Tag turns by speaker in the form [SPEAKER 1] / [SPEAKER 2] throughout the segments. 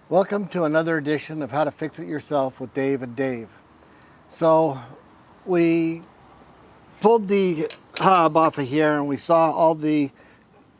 [SPEAKER 1] Welcome to another edition of How to Fix It Yourself with Dave and Dave. So we pulled the hub off of here and we saw all the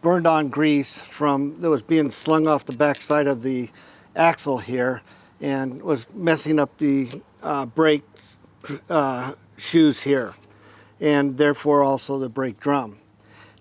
[SPEAKER 1] burned on grease that was being slung off the backside of the axle here and was messing up the brake shoes here, and therefore also the brake drum.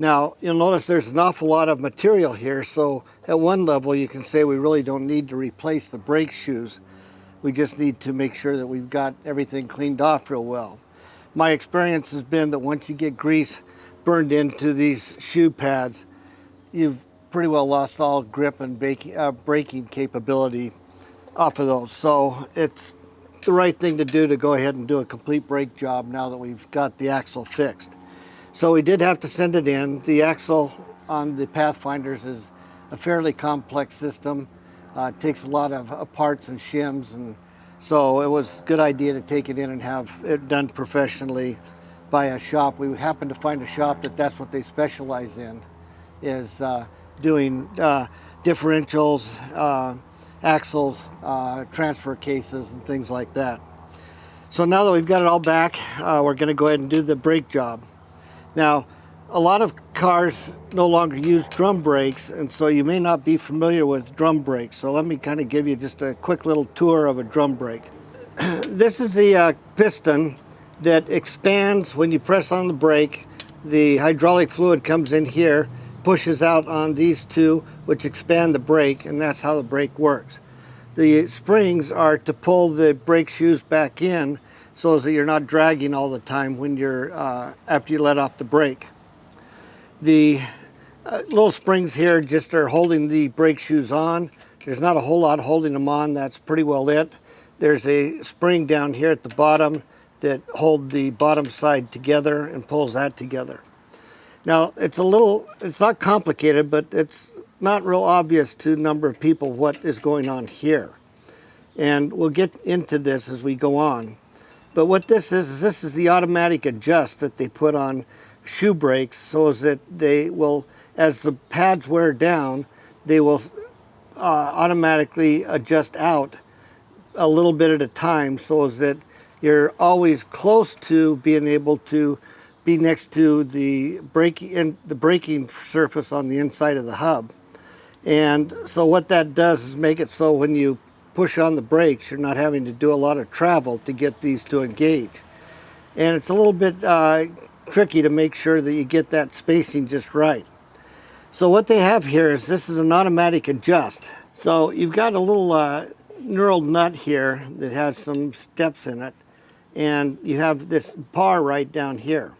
[SPEAKER 1] Now, you'll notice there's an awful lot of material here, so at one level you can say we really don't need to replace the brake shoes. We just need to make sure that we've got everything cleaned off real well. My experience has been that once you get grease burned into these shoe pads, you've pretty well lost all grip and braking capability off of those. So it's the right thing to do to go ahead and do a complete brake job now that we've got the axle fixed. So we did have to send it in. The axle on the Pathfinders is a fairly complex system. It takes a lot of parts and shims, and so it was a good idea to take it in and have it done professionally by a shop. We happened to find a shop that's what they specialize in, is doing differentials, axles, transfer cases, and things like that. So now that we've got it all back, we're going to go ahead and do the brake job. Now, a lot of cars no longer use drum brakes, and so you may not be familiar with drum brakes. So let me kind of give you just a quick little tour of a drum brake. This is the piston that expands when you press on the brake. The hydraulic fluid comes in here, pushes out on these two, which expand the brake, and that's how the brake works. The springs are to pull the brake shoes back in so that you're not dragging all the time when you're after you let off the brake. The little springs here just are holding the brake shoes on. There's not a whole lot holding them on. That's pretty well it. There's a spring down here at the bottom that holds the bottom side together and pulls that together. Now it's not complicated, but it's not real obvious to a number of people what is going on here. And we'll get into this as we go on. But what this is the automatic adjust that they put on shoe brakes so that they will, as the pads wear down, they will automatically adjust out a little bit at a time so that you're always close to being able to be next to the braking surface on the inside of the hub. And so what that does is make it so when you push on the brakes, you're not having to do a lot of travel to get these to engage. And it's a little bit tricky to make sure that you get that spacing just right. So what they have here is this is an automatic adjust. So you've got a little knurled nut here that has some steps in it, and you have this bar right down here.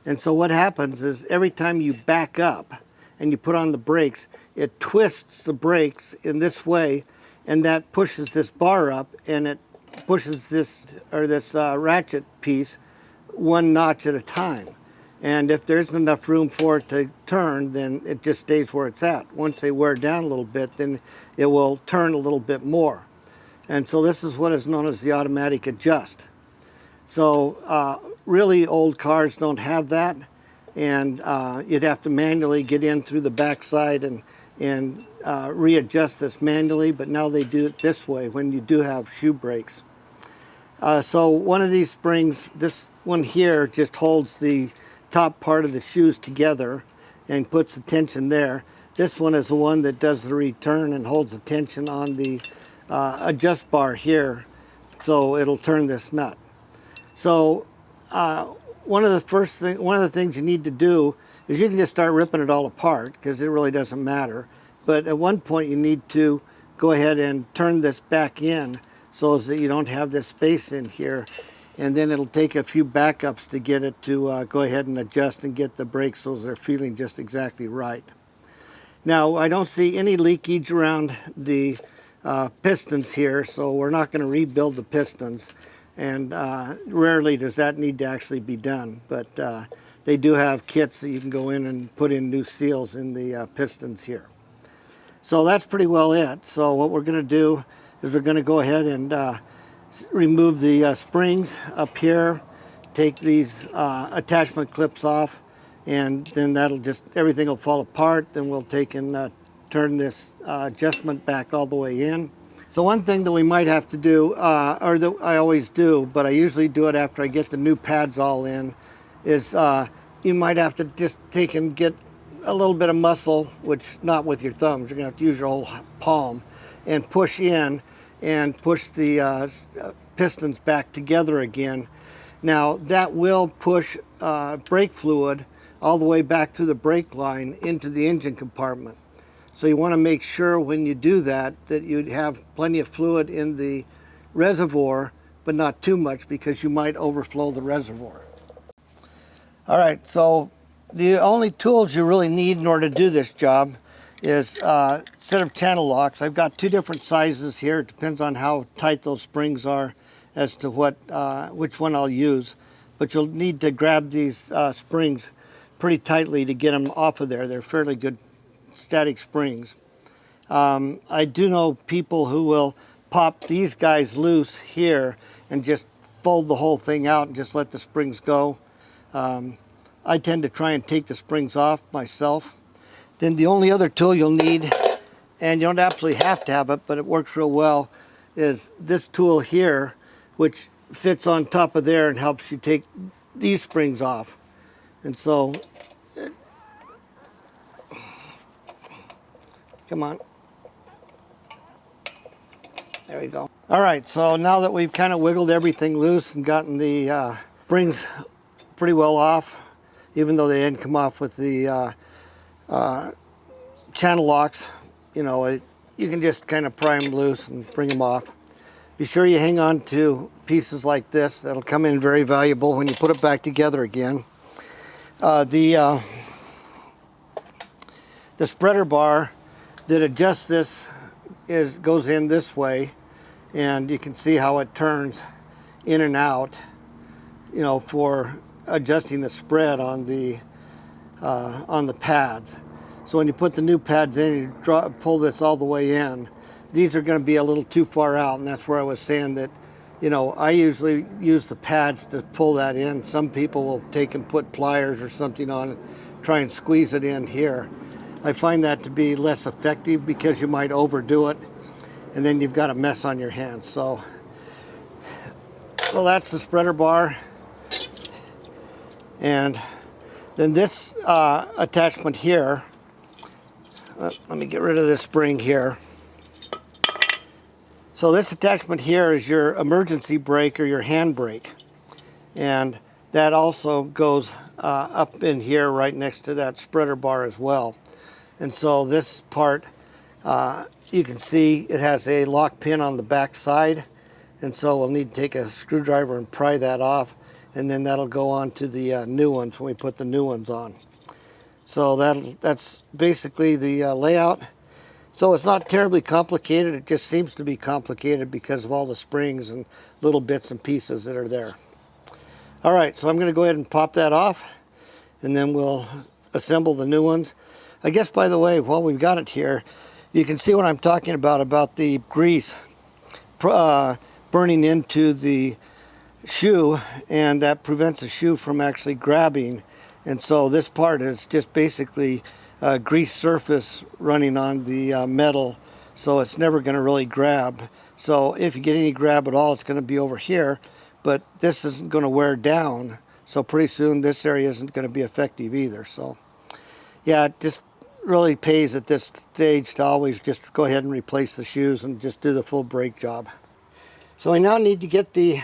[SPEAKER 1] And so what happens is every time you back up and you put on the brakes, it twists the brakes in this way, and that pushes this bar up, and it pushes this ratchet piece one notch at a time. And if there isn't enough room for it to turn, then it just stays where it's at. Once they wear down a little bit, then it will turn a little bit more. And so this is what is known as the automatic adjust. So really old cars don't have that, and you'd have to manually get in through the backside and readjust this manually, but now they do it this way when you do have shoe brakes. So one of these springs, this one here, just holds the top part of the shoes together and puts the tension there. This one is the one that does the return and holds the tension on the adjust bar here, so it'll turn this nut. So one of the things you need to do is you can just start ripping it all apart because it really doesn't matter. But at one point you need to go ahead and turn this back in so that you don't have this space in here. And then it'll take a few backups to get it to go ahead and adjust and get the brakes so they're feeling just exactly right. Now I don't see any leakage around the pistons here, so we're not going to rebuild the pistons. And rarely does that need to actually be done, but they do have kits that you can go in and put in new seals in the pistons here. So that's pretty well it. So what we're going to do is we're going to go ahead and remove the springs up here, take these attachment clips off, and then that'll just, everything will fall apart. Then we'll take and turn this adjustment back all the way in. So one thing that we might have to do, or that I always do, but I usually do it after I get the new pads all in, is you might have to just take and get a little bit of muscle, which not with your thumbs, you're gonna have to use your whole palm, and push in and push the pistons back together again. Now that will push brake fluid all the way back through the brake line into the engine compartment. So you want to make sure when you do that that you have plenty of fluid in the reservoir, but not too much because you might overflow the reservoir. All right, so the only tools you really need in order to do this job is a set of channel locks. I've got two different sizes here. It depends on how tight those springs are as to which one I'll use. But you'll need to grab these springs pretty tightly to get them off of there. They're fairly good static springs. I do know people who will pop these guys loose here and just fold the whole thing out and just let the springs go. I tend to try and take the springs off myself. Then the only other tool you'll need, and you don't absolutely have to have it, but it works real well, is this tool here, which fits on top of there and helps you take these springs off. And so, come on. There we go. All right, so now that we've kind of wiggled everything loose and gotten the springs pretty well off, even though they didn't come off with the channel locks, you know, you can just kind of pry them loose and bring them off. Be sure you hang on to pieces like this. That'll come in very valuable when you put it back together again. The spreader bar that adjusts this goes in this way, and you can see how it turns in and out, you know, for adjusting the spread on the pads. So when you put the new pads in, you pull this all the way in. These are going to be a little too far out, and that's where I was saying that, you know, I usually use the pads to pull that in. Some people will take and put pliers or something on it, try and squeeze it in here. I find that to be less effective because you might overdo it, and then you've got a mess on your hands. So that's the spreader bar. And then this attachment here, let me get rid of this spring here. So this attachment here is your emergency brake or your hand brake. And that also goes up in here right next to that spreader bar as well. And so this part, you can see it has a lock pin on the back side. And so we'll need to take a screwdriver and pry that off. And then that'll go on to the new ones when we put the new ones on. So that's basically the layout. So it's not terribly complicated. It just seems to be complicated because of all the springs and little bits and pieces that are there. All right, so I'm going to go ahead and pop that off, and then we'll assemble the new ones. I guess, by the way, while we've got it here, you can see what I'm talking about the grease burning into the shoe, and that prevents the shoe from actually grabbing. And so this part is just basically a grease surface running on the metal, so it's never going to really grab. So if you get any grab at all, it's going to be over here, but this isn't going to wear down, so pretty soon this area isn't going to be effective either. So yeah, it just really pays at this stage to always just go ahead and replace the shoes and just do the full brake job. So we now need to get the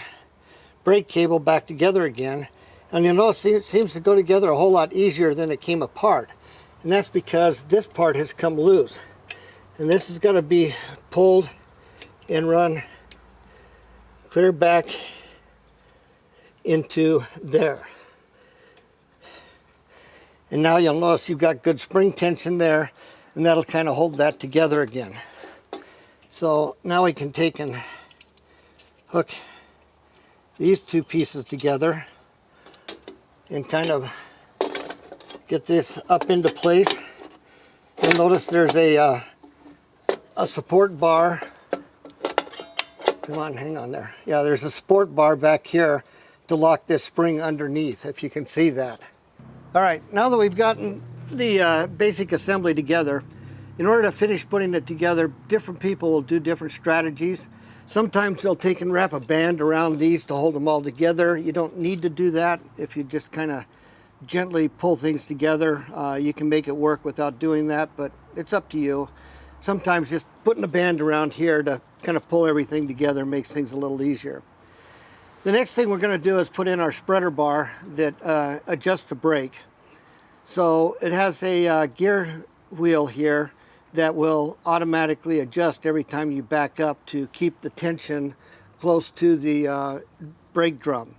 [SPEAKER 1] brake cable back together again, and you'll notice it seems to go together a whole lot easier than it came apart, and that's because this part has come loose, and this is going to be pulled and run clear back into there. And now you'll notice you've got good spring tension there, and that'll kind of hold that together again. So now we can take and hook these two pieces together and kind of get this up into place. You'll notice there's a support bar. Come on, hang on there. Yeah, there's a support bar back here to lock this spring underneath, if you can see that. All right, now that we've gotten the basic assembly together, in order to finish putting it together, different people will do different strategies. Sometimes they'll take and wrap a band around these to hold them all together. You don't need to do that. If you just kind of gently pull things together, you can make it work without doing that, but it's up to you. Sometimes just putting a band around here to kind of pull everything together makes things a little easier. The next thing we're going to do is put in our spreader bar that adjusts the brake. So it has a gear wheel here that will automatically adjust every time you back up to keep the tension close to the brake drum.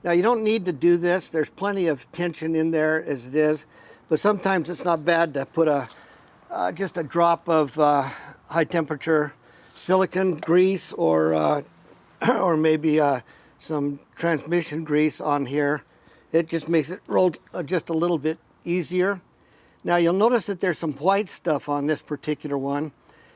[SPEAKER 1] Now you don't need to do this. There's plenty of tension in there as it is, but sometimes it's not bad to put just a drop of high temperature silicone grease or maybe some transmission grease on here. It just makes it roll just a little bit easier. Now you'll notice that there's some white stuff on this particular one.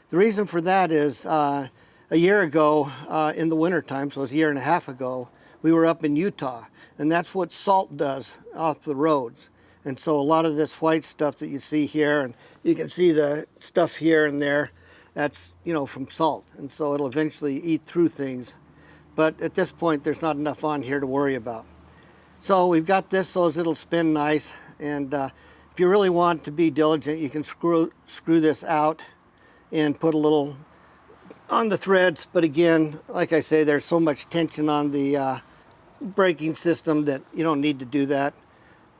[SPEAKER 1] The reason for that is a year ago in the winter time, so it was a year and a half ago, we were up in Utah, and that's what salt does off the roads. And so a lot of this white stuff that you see here, and you can see the stuff here and there, that's, you know, from salt. And so it'll eventually eat through things. But at this point, there's not enough on here to worry about. So we've got this so it'll spin nice. And if you really want to be diligent, you can screw this out and put a little on the threads. But again, like I say, there's so much tension on the braking system that you don't need to do that.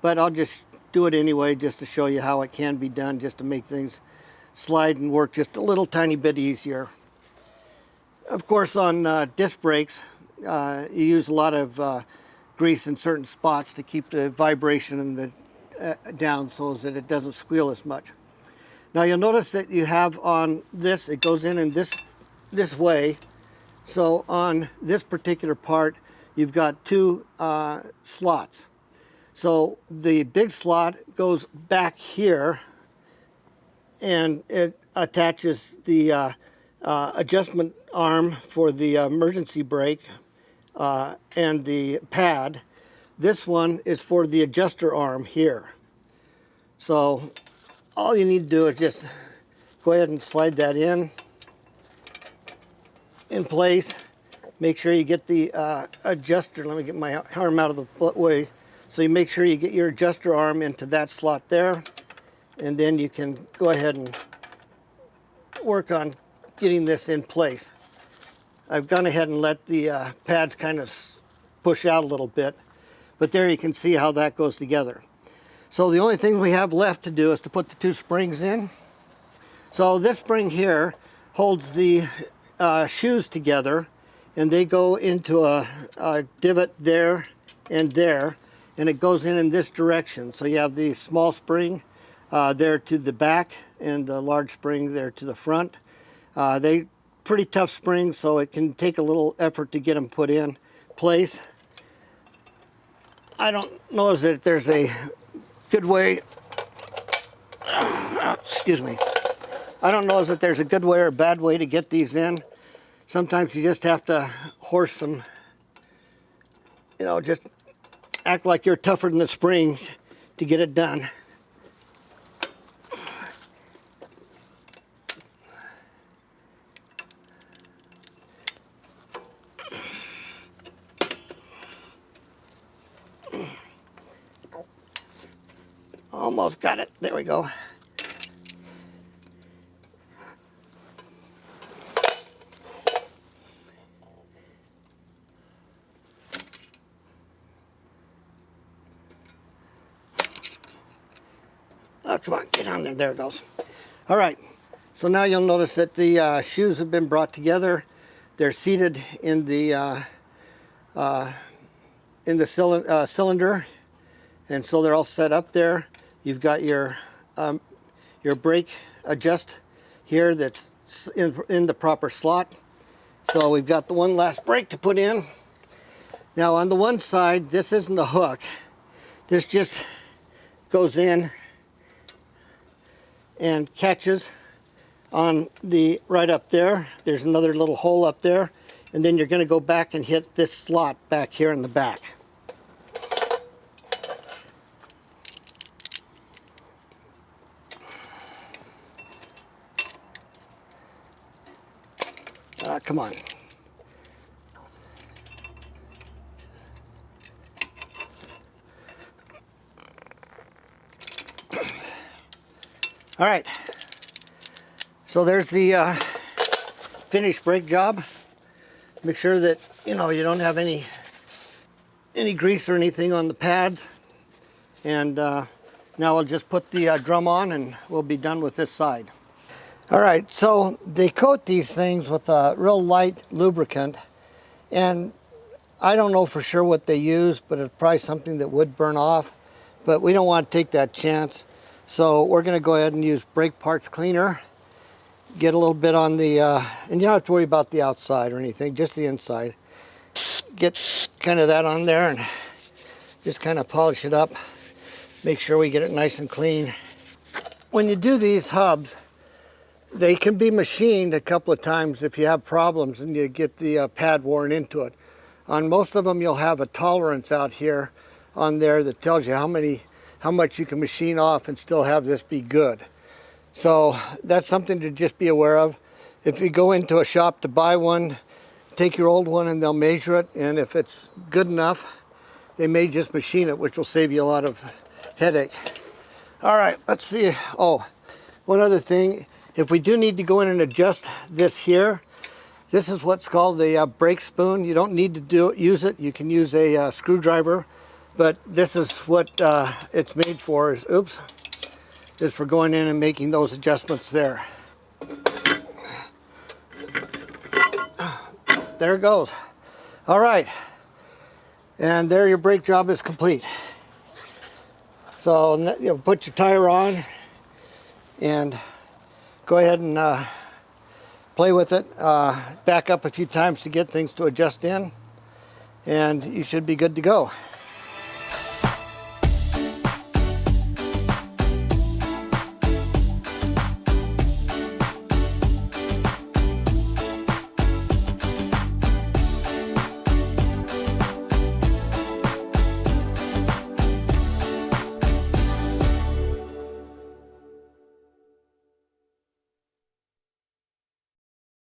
[SPEAKER 1] But I'll just do it anyway, just to show you how it can be done, just to make things slide and work just a little tiny bit easier. Of course, on disc brakes, you use a lot of grease in certain spots to keep the vibration and the down so that it doesn't squeal as much. Now you'll notice that you have on this, it goes in this way. So on this particular part, you've got two slots. So the big slot goes back here, and it attaches the adjustment arm for the emergency brake and the pad. This one is for the adjuster arm here. So all you need to do is just go ahead and slide that in place. Make sure you get the adjuster. Let me get my arm out of the way. So you make sure you get your adjuster arm into that slot there, and then you can go ahead and work on getting this in place. I've gone ahead and let the pads kind of push out a little bit, but there you can see how that goes together. So the only thing we have left to do is to put the two springs in. So this spring here holds the shoes together, and they go into a divot there, and it goes in this direction. So you have the small spring there to the back and the large spring there to the front. They pretty tough springs, so it can take a little effort to get them put in place. I don't know that there's a good way, excuse me. I don't know that there's a good way or a bad way to get these in. Sometimes you just have to horse them, you know, just act like you're tougher than the spring to get it done. Almost got it. There we go. Oh, come on, get on there. There it goes. All right. So now you'll notice that the shoes have been brought together. They're seated in the cylinder, and so they're all set up there. You've got your brake adjust here that's in the proper slot. So we've got the one last brake to put in. Now on the one side, this isn't a hook. This just goes in and catches on the right up there. There's another little hole up there, and then you're going to go back and hit this slot back here in the back. Come on. All right, so there's the finished brake job. Make sure that you don't have any grease or anything on the pads. And now I'll just put the drum on and we'll be done with this side. All right, so they coat these things with a real light lubricant, and I don't know for sure what they use, but it's probably something that would burn off, but we don't want to take that chance. So we're going to go ahead and use brake parts cleaner, get a little bit on the, and you don't have to worry about the outside or anything, just the inside. Get kind of that on there and just kind of polish it up. Make sure we get it nice and clean. When you do these hubs, they can be machined a couple of times if you have problems and you get the pad worn into it. On most of them, you'll have a tolerance out here on there that tells you how much you can machine off and still have this be good. So that's something to just be aware of. If you go into a shop to buy one, take your old one and they'll measure it, and if it's good enough, they may just machine it, which will save you a lot of headache. All right, let's see. Oh, one other thing. If we do need to go in and adjust this here, this is what's called a brake spoon. You don't need to use it. You can use a screwdriver, but this is what it's made for. Is for going in and making those adjustments there. There it goes. All right, and there your brake job is complete. So you'll put your tire on and go ahead and play with it. Back up a few times to get things to adjust in, and you should be good to go.